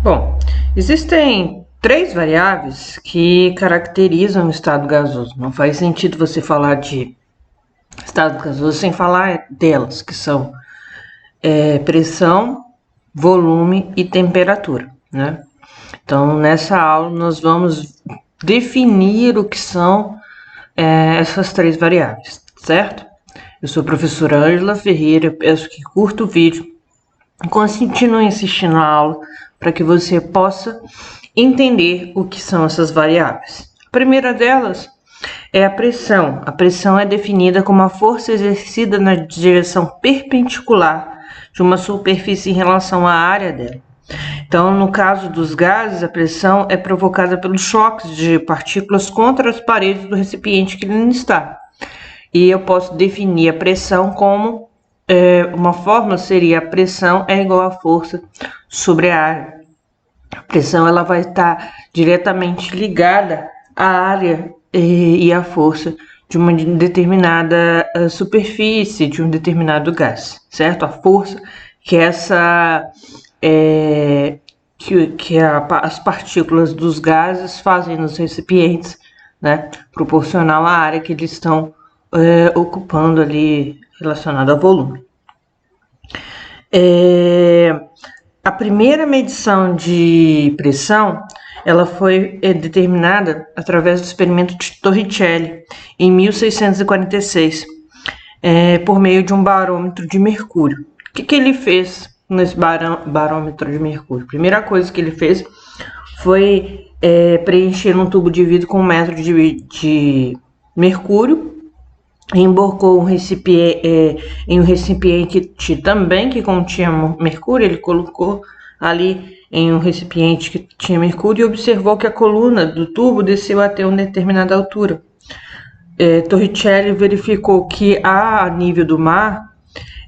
Bom, existem três variáveis que caracterizam o estado gasoso. Não faz sentido você falar de estado gasoso sem falar delas, que são pressão, volume e temperatura, né? Então, nessa aula, nós vamos definir o que são essas três variáveis, certo? Eu sou a professora Ângela Ferreira, peço que curta o vídeo e continue assistindo a aula para que você possa entender o que são essas variáveis. A primeira delas é a pressão. A pressão é definida como a força exercida na direção perpendicular de uma superfície em relação à área dela. Então, no caso dos gases, a pressão é provocada pelos choques de partículas contra as paredes do recipiente que ele está. E eu posso definir a pressão como uma fórmula seria: a pressão é igual à força sobre a área. A pressão ela vai estar diretamente ligada à área e à força de uma determinada superfície, de um determinado gás, certo? A força que as partículas dos gases fazem nos recipientes, né? Proporcional à área que eles estão ocupando ali, relacionado ao volume. A primeira medição de pressão ela foi determinada através do experimento de Torricelli em 1646, por meio de um barômetro de mercúrio. O que ele fez nesse barômetro de mercúrio? A primeira coisa que ele fez foi preencher um tubo de vidro com 1 metro de mercúrio, emborcou em um recipiente também que continha mercúrio. Ele colocou ali em um recipiente que tinha mercúrio e observou que a coluna do tubo desceu até uma determinada altura. Torricelli verificou que a nível do mar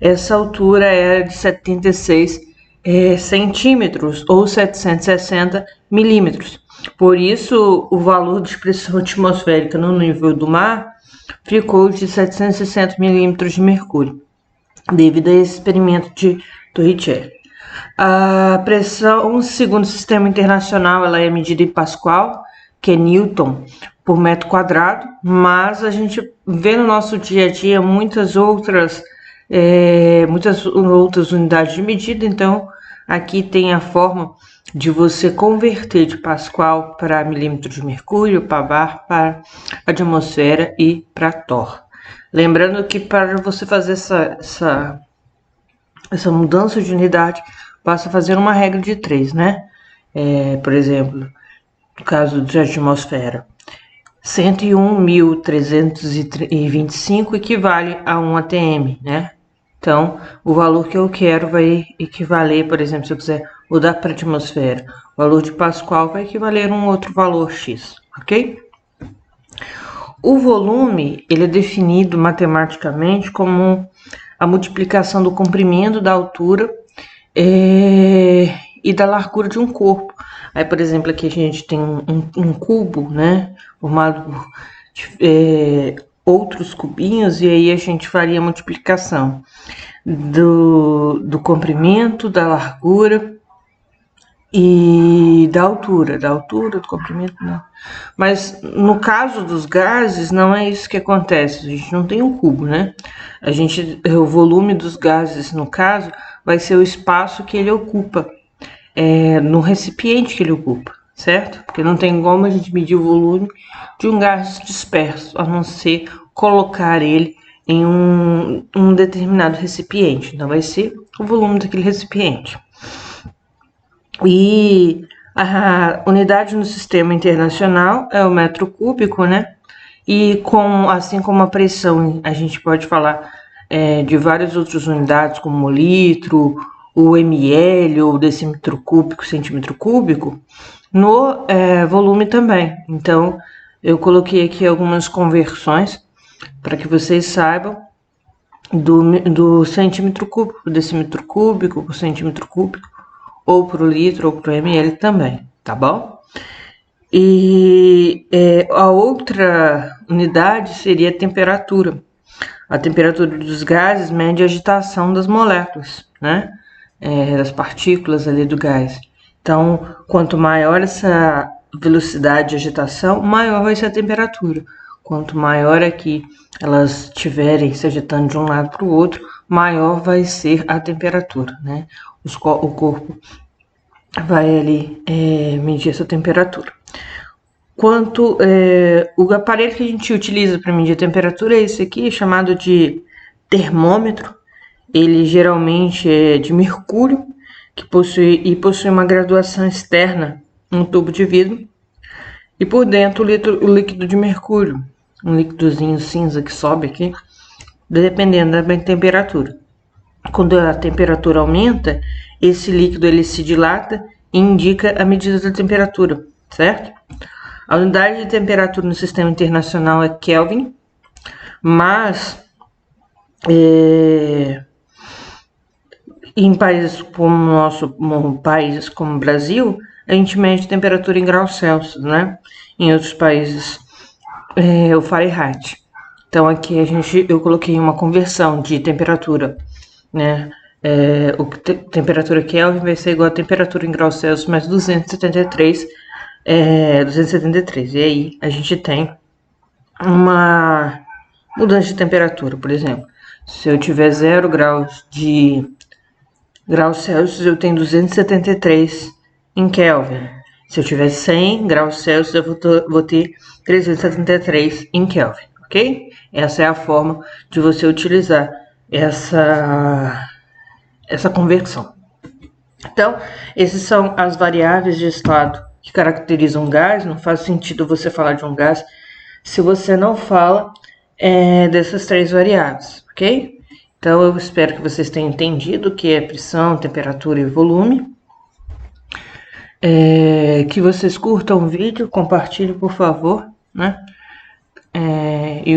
essa altura era de 76 centímetros ou 760 milímetros. Por isso, o valor de pressão atmosférica no nível do mar ficou de 760 milímetros de mercúrio, devido a esse experimento de Torricelli. A pressão, segundo o sistema internacional, ela é medida em Pascal, que é Newton por metro quadrado, mas a gente vê no nosso dia a dia muitas outras unidades de medida. Então, aqui tem a forma de você converter de Pascal para milímetro de mercúrio, para bar, para atmosfera e para torr. Lembrando que para você fazer essa mudança de unidade, basta fazer uma regra de 3, né? Por exemplo, no caso de atmosfera, 101.325 equivale a 1 atm, né? Então, o valor que eu quero vai equivaler, por exemplo, se eu quiser mudar para a atmosfera, o valor de Pascal vai equivaler a um outro valor X, ok? O volume, ele é definido matematicamente como a multiplicação do comprimento, da altura e da largura de um corpo. Aí, por exemplo, aqui a gente tem um cubo, né, formado por outros cubinhos, e aí a gente faria a multiplicação do comprimento, da largura e da altura, do comprimento, não. Mas no caso dos gases, não é isso que acontece. A gente não tem um cubo, né? O volume dos gases, no caso, vai ser o espaço que ele ocupa, no recipiente que ele ocupa, certo? Porque não tem como a gente medir o volume de um gás disperso, a não ser colocar ele em um determinado recipiente. Então, vai ser o volume daquele recipiente. E a unidade no sistema internacional é o metro cúbico, né? E assim como a pressão, a gente pode falar de várias outras unidades, como o litro, o ml, ou decímetro cúbico, centímetro cúbico, no volume também. Então, eu coloquei aqui algumas conversões para que vocês saibam do centímetro cúbico, do decímetro cúbico, por centímetro cúbico, ou para o litro, ou para o ml também, tá bom? E a outra unidade seria a temperatura. A temperatura dos gases mede a agitação das moléculas, né? Das partículas ali do gás. Então, quanto maior essa velocidade de agitação, maior vai ser a temperatura. Quanto maior é que elas estiverem se agitando de um lado para o outro, maior vai ser a temperatura, né? O corpo vai ali medir essa temperatura. O aparelho que a gente utiliza para medir a temperatura é esse aqui, chamado de termômetro. Ele geralmente é de mercúrio, que possui uma graduação externa, um tubo de vidro, e por dentro o líquido de mercúrio, um líquidozinho cinza que sobe aqui, dependendo da temperatura. Quando a temperatura aumenta, esse líquido ele se dilata e indica a medida da temperatura, certo? A unidade de temperatura no sistema internacional é Kelvin, mas em países como o Brasil, a gente mede temperatura em graus Celsius, né? Em outros países, o Fahrenheit. Então aqui eu coloquei uma conversão de temperatura, né? Temperatura Kelvin vai ser igual a temperatura em graus Celsius mais 273. E aí a gente tem uma mudança de temperatura, por exemplo. Se eu tiver 0 graus Celsius, eu tenho 273 em Kelvin. Se eu tiver 100 graus Celsius, eu vou ter 373 em Kelvin, ok? Essa é a forma de você utilizar essa conversão. Então, essas são as variáveis de estado que caracterizam um gás. Não faz sentido você falar de um gás se você não fala dessas 3 variáveis, ok? Então, eu espero que vocês tenham entendido o que é pressão, temperatura e volume. Que vocês curtam o vídeo, compartilhem, por favor, né? E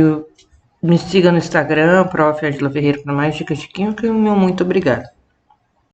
me siga no Instagram, Prof. Angela Ferreira, para mais dicas de química. E o meu muito obrigado.